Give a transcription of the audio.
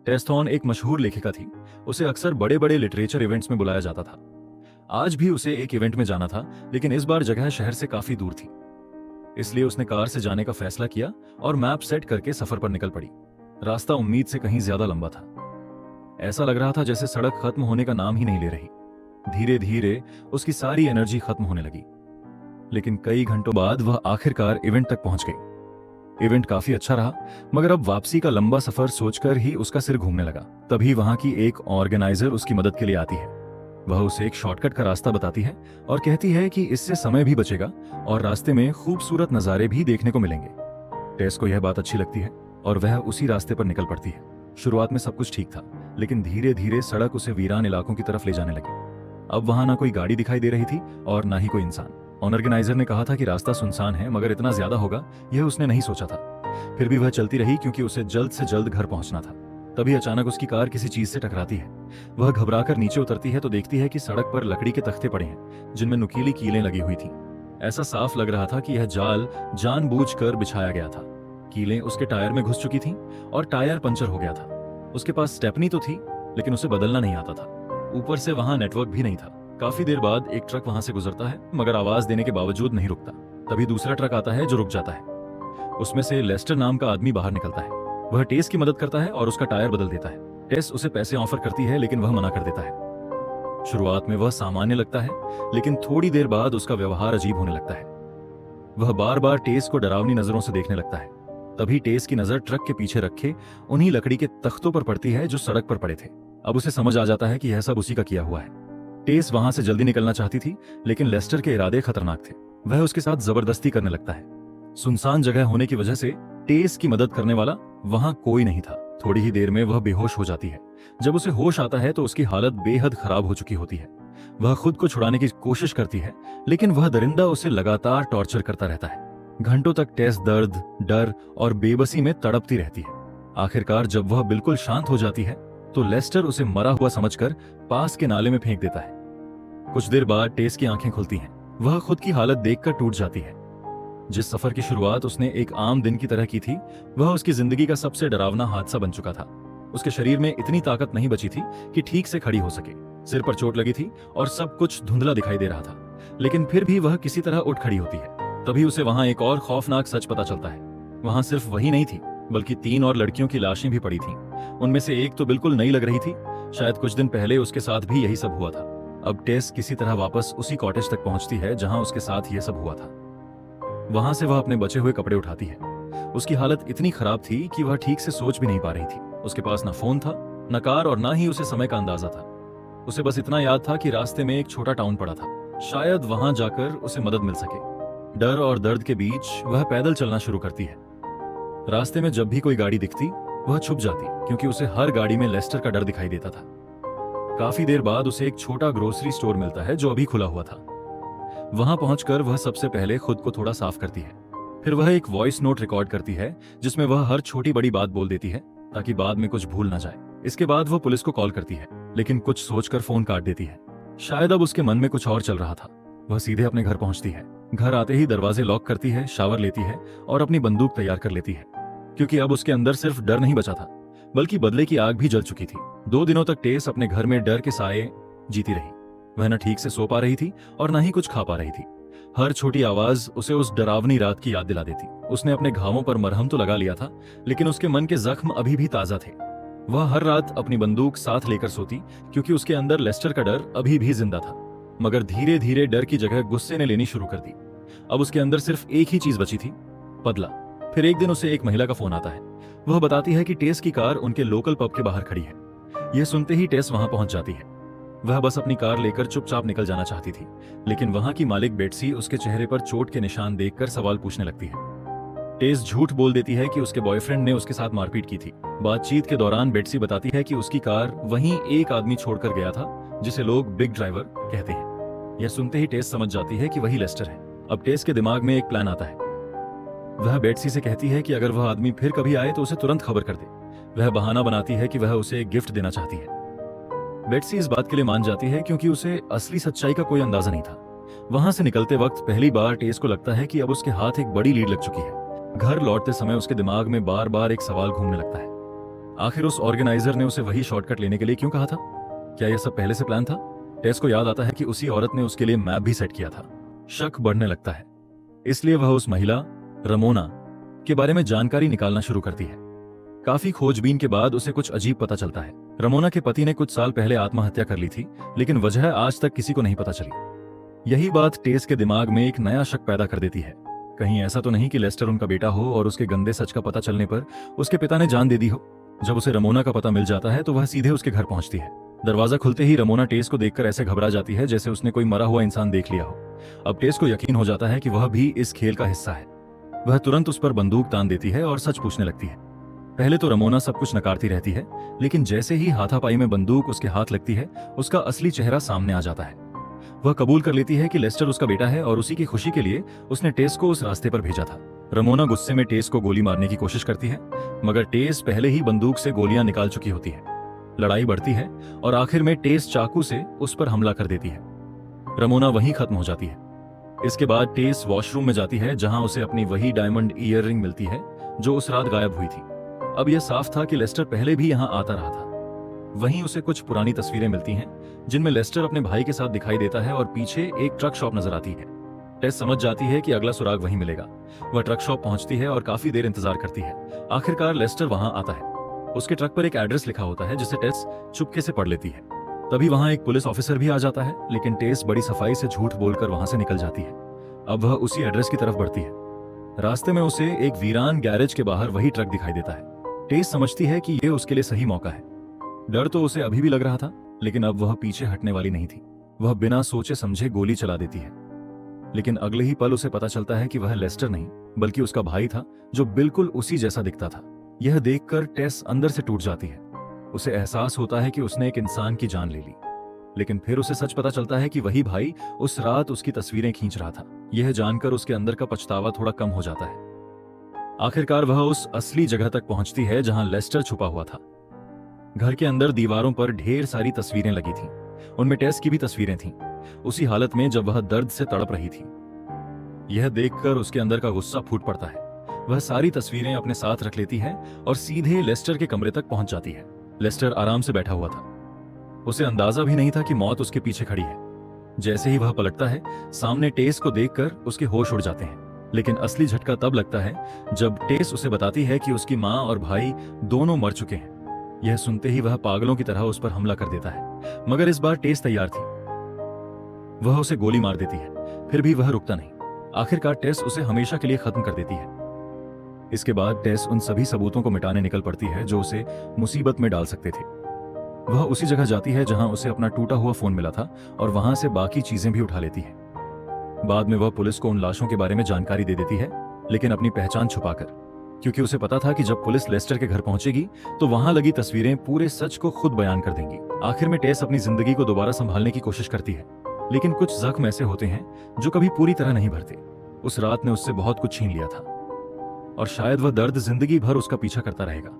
टेस्थॉन एक मशहूर लेखिका थी। उसे अक्सर बड़े बड़े लिटरेचर इवेंट्स में बुलाया जाता था। आज भी उसे एक इवेंट में जाना था, लेकिन इस बार जगह शहर से काफी दूर थी। इसलिए उसने कार से जाने का फैसला किया और मैप सेट करके सफर पर निकल पड़ी। रास्ता उम्मीद से कहीं ज्यादा लंबा था। ऐसा लग रहा था जैसे सड़क खत्म होने का नाम ही नहीं ले रही। धीरे धीरे उसकी सारी एनर्जी खत्म होने लगी। लेकिन कई घंटों बाद वह आखिरकार इवेंट तक पहुंच गई। इवेंट काफी अच्छा रहा, मगर अब वापसी का लंबा सफर सोचकर ही उसका सिर घूमने लगा। तभी वहां की एक ऑर्गेनाइजर उसकी मदद के लिए आती है। वह उसे एक शॉर्टकट का रास्ता बताती है और कहती है कि इससे समय भी बचेगा और रास्ते में खूबसूरत नजारे भी देखने को मिलेंगे। टेस को यह बात अच्छी लगती है और वह उसी रास्ते पर निकल पड़ती है। शुरुआत में सब कुछ ठीक था, लेकिन धीरे धीरे सड़क उसे वीरान इलाकों की तरफ ले जाने लगी। अब वहां ना कोई गाड़ी दिखाई दे रही थी और ना ही कोई इंसान। ऑर्गेनाइजर ने कहा था कि रास्ता सुनसान है, मगर इतना ज्यादा होगा यह उसने नहीं सोचा था। फिर भी वह चलती रही क्योंकि उसे जल्द से जल्द घर पहुंचना था। तभी अचानक उसकी कार किसी चीज से टकराती है। वह घबराकर नीचे उतरती है तो देखती है कि सड़क पर लकड़ी के तख्ते पड़े हैं, जिनमें नुकीली कीलें लगी हुई थी। ऐसा साफ लग रहा था कि यह जाल जानबूझकर बिछाया गया था। कीलें उसके टायर में घुस चुकी थीं और टायर पंचर हो गया था। उसके पास स्टेपनी तो थी, लेकिन उसे बदलना नहीं आता था। ऊपर से वहां नेटवर्क भी नहीं था। काफी देर बाद एक ट्रक वहां से गुजरता है, मगर आवाज देने के बावजूद नहीं रुकता। तभी दूसरा ट्रक आता है जो रुक जाता है। उसमें से लेस्टर नाम का आदमी बाहर निकलता है। वह टेस की मदद करता है और उसका टायर बदल देता है। टेस उसे पैसे ऑफर करती है, लेकिन वह मना कर देता है। शुरुआत में वह सामान्य लगता है, लेकिन थोड़ी देर बाद उसका व्यवहार अजीब होने लगता है। वह बार बार टेस को डरावनी नजरों से देखने लगता है। तभी टेस की नजर ट्रक के पीछे रखे उन्हीं लकड़ी के तख्तों पर पड़ती है जो सड़क पर पड़े थे। अब उसे समझ आ जाता है कि यह सब उसी का किया हुआ है। टेस वहां से जल्दी निकलना चाहती थी, लेकिन लेस्टर के इरादे खतरनाक थे। वह उसके साथ जबरदस्ती करने लगता है। सुनसान जगह होने की वजह से टेस की मदद करने वाला वहां कोई नहीं था। थोड़ी ही देर में वह बेहोश हो जाती है। जब उसे होश आता है तो उसकी हालत बेहद खराब हो चुकी होती है। वह खुद को छुड़ाने की कोशिश करती है, लेकिन वह दरिंदा उसे लगातार टॉर्चर करता रहता है। घंटों तक टेस दर्द, डर और बेबसी में तड़पती रहती है। आखिरकार जब वह बिल्कुल शांत हो जाती है तो लेस्टर उसे मरा हुआ समझकर पास के नाले में फेंक देता है। कुछ देर बाद टेस की आंखें खुलती हैं। वह खुद की हालत देखकर टूट जाती है। जिस सफर की शुरुआत उसने एक आम दिन की तरह की थी, वह उसकी जिंदगी का सबसे डरावना हादसा बन चुका था। उसके शरीर में इतनी ताकत नहीं बची थी कि ठीक से खड़ी हो सके। सिर पर चोट लगी थी और सब कुछ धुंधला दिखाई दे रहा था, लेकिन फिर भी वह किसी तरह उठ खड़ी होती है। तभी उसे वहां एक और खौफनाक सच पता चलता है। वहां सिर्फ वही नहीं थी, बल्कि 3 और लड़कियों की लाशें भी पड़ी थीं। उनमें से एक तो बिल्कुल नई लग रही थी। शायद कुछ दिन पहले उसके साथ भी यही सब हुआ था। अब टेस किसी तरह वापस उसी कॉटेज तक पहुंचती है जहां उसके साथ यह सब हुआ था। वहां से वह अपने बचे हुए कपड़े उठाती है। उसकी हालत इतनी खराब थी कि वह ठीक से सोच भी नहीं पा रही थी। उसके पास ना फोन था, न कार और ना ही उसे समय का अंदाजा था। उसे बस इतना याद था कि रास्ते में एक छोटा टाउन पड़ा था। शायद वहां जाकर उसे मदद मिल सके। डर और दर्द के बीच वह पैदल चलना शुरू करती है। रास्ते में जब भी कोई गाड़ी दिखती वह छुप जाती, क्योंकि उसे हर गाड़ी में लेस्टर का डर दिखाई देता था। काफी देर बाद उसे एक छोटा ग्रोसरी स्टोर मिलता है जो अभी खुला हुआ था। वहां पहुंचकर वह सबसे पहले खुद को थोड़ा साफ करती है। फिर वह एक वॉइस नोट रिकॉर्ड करती है जिसमें वह हर छोटी बड़ी बात बोल देती है ताकि बाद में कुछ भूल ना जाए। इसके बाद वह पुलिस को कॉल करती है, लेकिन कुछ सोचकर फोन काट देती है। शायद अब उसके मन में कुछ और चल रहा था। वह सीधे अपने घर पहुंचती है। घर आते ही दरवाजे लॉक करती है, शावर लेती है और अपनी बंदूक तैयार कर लेती है, क्योंकि अब उसके अंदर सिर्फ डर नहीं बचा था, बल्कि बदले की आग भी जल चुकी थी। 2 दिनों तक टेस अपने घर में डर के साए जीती रही। वह न ठीक से सो पा रही थी और न ही कुछ खा पा रही थी। हर छोटी आवाज उसे उस डरावनी रात की याद दिला देती। उसने अपने घावों पर मरहम तो लगा लिया था, लेकिन उसके मन के जख्म अभी भी ताजा थे। वह हर रात अपनी बंदूक साथ लेकर सोती, क्योंकि उसके अंदर लेस्टर का डर अभी भी जिंदा था। मगर धीरे धीरे डर की जगह गुस्से ने लेनी शुरू कर दी। अब उसके अंदर सिर्फ एक ही चीज बची थी, बदला। फिर एक दिन उसे एक महिला का फोन आता है। वह बताती है कि टेस की कार उनके लोकल पब के बाहर खड़ी है। यह सुनते ही टेस वहां पहुंच जाती है। वह बस अपनी कार लेकर चुपचाप निकल जाना चाहती थी, लेकिन वहां की मालिक बेट्सी उसके चेहरे पर चोट के निशान देखकर सवाल पूछने लगती है। टेस झूठ बोल देती है कि उसके बॉयफ्रेंड ने उसके साथ मारपीट की थी। बातचीत के दौरान बेट्सी बताती है कि उसकी कार वहीं एक आदमी छोड़कर गया था जिसे लोग बिग ड्राइवर कहते हैं। यह सुनते ही टेस समझ जाती है कि वही लेस्टर है। अब टेस के दिमाग में एक प्लान आता है। वह बेट्सी से कहती है कि अगर वह आदमी फिर कभी आए तो उसे तुरंत खबर कर दे। वह बहाना बनाती है कि वह उसे एक गिफ्ट देना चाहती है। बेट्सी इस बात के लिए मान जाती है क्योंकि उसे असली सच्चाई का कोई अंदाजा नहीं था। वहां से निकलते वक्त पहली बार टेस को लगता है कि अब उसके हाथ एक बड़ी लीड लग चुकी है। घर लौटते समय उसके दिमाग में बार बार एक सवाल घूमने लगता है, आखिर उस ऑर्गेनाइजर ने उसे वही शॉर्टकट लेने के लिए क्यों कहा था? क्या यह सब पहले से प्लान था? टेस को याद आता है कि उसी औरत ने उसके लिए मैप भी सेट किया था। शक बढ़ने लगता है, इसलिए वह उस महिला रमोना के बारे में जानकारी निकालना शुरू करती है। काफी खोजबीन के बाद उसे कुछ अजीब पता चलता है। रमोना के पति ने कुछ साल पहले आत्महत्या कर ली थी, लेकिन वजह आज तक किसी को नहीं पता चली। यही बात टेस के दिमाग में एक नया शक पैदा कर देती है। कहीं ऐसा तो नहीं कि लेस्टर उनका बेटा हो और उसके गंदे सच का पता चलने पर उसके पिता ने जान दे दी हो। जब उसे रमोना का पता मिल जाता है तो वह सीधे उसके घर पहुंचती है। दरवाजा खुलते ही रमोना टेस को देखकर ऐसे घबरा जाती है जैसे उसने कोई मरा हुआ इंसान देख लिया हो। अब टेस को यकीन हो जाता है कि वह भी इस खेल का हिस्सा है। वह तुरंत उस पर बंदूक तान देती है और सच पूछने लगती है। पहले तो रमोना सब कुछ नकारती रहती है, लेकिन जैसे ही हाथापाई में बंदूक उसके हाथ लगती है, उसका असली चेहरा सामने आ जाता है। वह कबूल कर लेती है कि लेस्टर उसका बेटा है और उसी की खुशी के लिए उसने टेस को उस रास्ते पर भेजा था। रमोना गुस्से में टेस को गोली मारने की कोशिश करती है, मगर टेस पहले ही बंदूक से गोलियां निकाल चुकी होती है। लड़ाई बढ़ती है और आखिर में टेस चाकू से उस पर हमला कर देती है। रमोना वहीं खत्म हो जाती है। इसके बाद टेस वॉशरूम में जाती है, जहां उसे अपनी वही डायमंड ईयररिंग मिलती है जो उस रात गायब हुई थी। अब यह साफ था कि लेस्टर पहले भी यहां आता रहा था। वहीं उसे कुछ पुरानी तस्वीरें मिलती हैं जिनमें लेस्टर अपने भाई के साथ दिखाई देता है और पीछे एक ट्रक शॉप नजर आती है। टेस समझ जाती है कि अगला सुराग वहीं मिलेगा। वह ट्रक शॉप पहुंचती है और काफी देर इंतजार करती है। आखिरकार लेस्टर वहां आता है। उसके ट्रक पर एक एड्रेस लिखा होता है जिसे टेस चुपके से पढ़ लेती है। तभी वहां एक पुलिस ऑफिसर भी आ जाता है, लेकिन टेस बड़ी सफाई से झूठ बोलकर वहां से निकल जाती है। अब वह उसी एड्रेस की तरफ बढ़ती है। रास्ते में उसे एक वीरान गैरेज के बाहर वही ट्रक दिखाई देता है। टेस समझती है कि यह उसके लिए सही मौका है। डर तो उसे अभी भी लग रहा था, लेकिन अब वह पीछे हटने वाली नहीं थी। वह बिना सोचे समझे गोली चला देती है, लेकिन अगले ही पल उसे पता चलता है कि वह लेस्टर नहीं बल्कि उसका भाई था, जो बिल्कुल उसी जैसा दिखता था। यह देखकर टेस अंदर से टूट जाती है। उसे एहसास होता है कि उसने एक इंसान की जान ले ली, लेकिन फिर उसे सच पता चलता है कि वही भाई उस रात उसकी तस्वीरें खींच रहा था। यह जानकर उसके अंदर का पछतावा थोड़ा कम हो जाता है। आखिरकार वह उस असली जगह तक पहुंचती है जहां लेस्टर छुपा हुआ था। घर के अंदर दीवारों पर ढेर सारी तस्वीरें लगी थीं। उनमें टेस की भी तस्वीरें थीं, उसी हालत में जब वह दर्द से तड़प रही थी। यह देखकर उसके अंदर का गुस्सा फूट पड़ता है। वह सारी तस्वीरें अपने साथ रख लेती है और सीधे लेस्टर के कमरे तक पहुंच जाती है। लेस्टर आराम से बैठा हुआ था। उसे अंदाजा भी नहीं था कि मौत उसके पीछे खड़ी है। जैसे ही वह पलटता है, सामने टेस को देखकर उसके होश उड़ जाते हैं। लेकिन असली झटका तब लगता है जब टेस उसे बताती है कि उसकी माँ और भाई दोनों मर चुके हैं। यह सुनते ही वह पागलों की तरह उस पर हमला कर देता है, मगर इस बार टेस तैयार थी। वह उसे गोली मार देती है, फिर भी वह रुकता नहीं। आखिरकार टेस उसे हमेशा के लिए खत्म कर देती है। इसके बाद टेस उन सभी सबूतों को मिटाने निकल पड़ती है जो उसे मुसीबत में डाल सकते थे। वह उसी जगह जाती है जहां उसे अपना टूटा हुआ फोन मिला था और वहां से बाकी चीजें भी उठा लेती है। बाद में वह पुलिस को उन लाशों के बारे में जानकारी दे देती है, लेकिन अपनी पहचान छुपाकर, क्योंकि उसे पता था कि जब पुलिस लेस्टर के घर पहुंचेगी तो वहां लगी तस्वीरें पूरे सच को खुद बयान कर देंगी। आखिर में टेस अपनी जिंदगी को दोबारा संभालने की कोशिश करती है, लेकिन कुछ जख्म ऐसे होते हैं जो कभी पूरी तरह नहीं भरते। उस रात ने उससे बहुत कुछ छीन लिया था और शायद वह दर्द जिंदगी भर उसका पीछा करता रहेगा।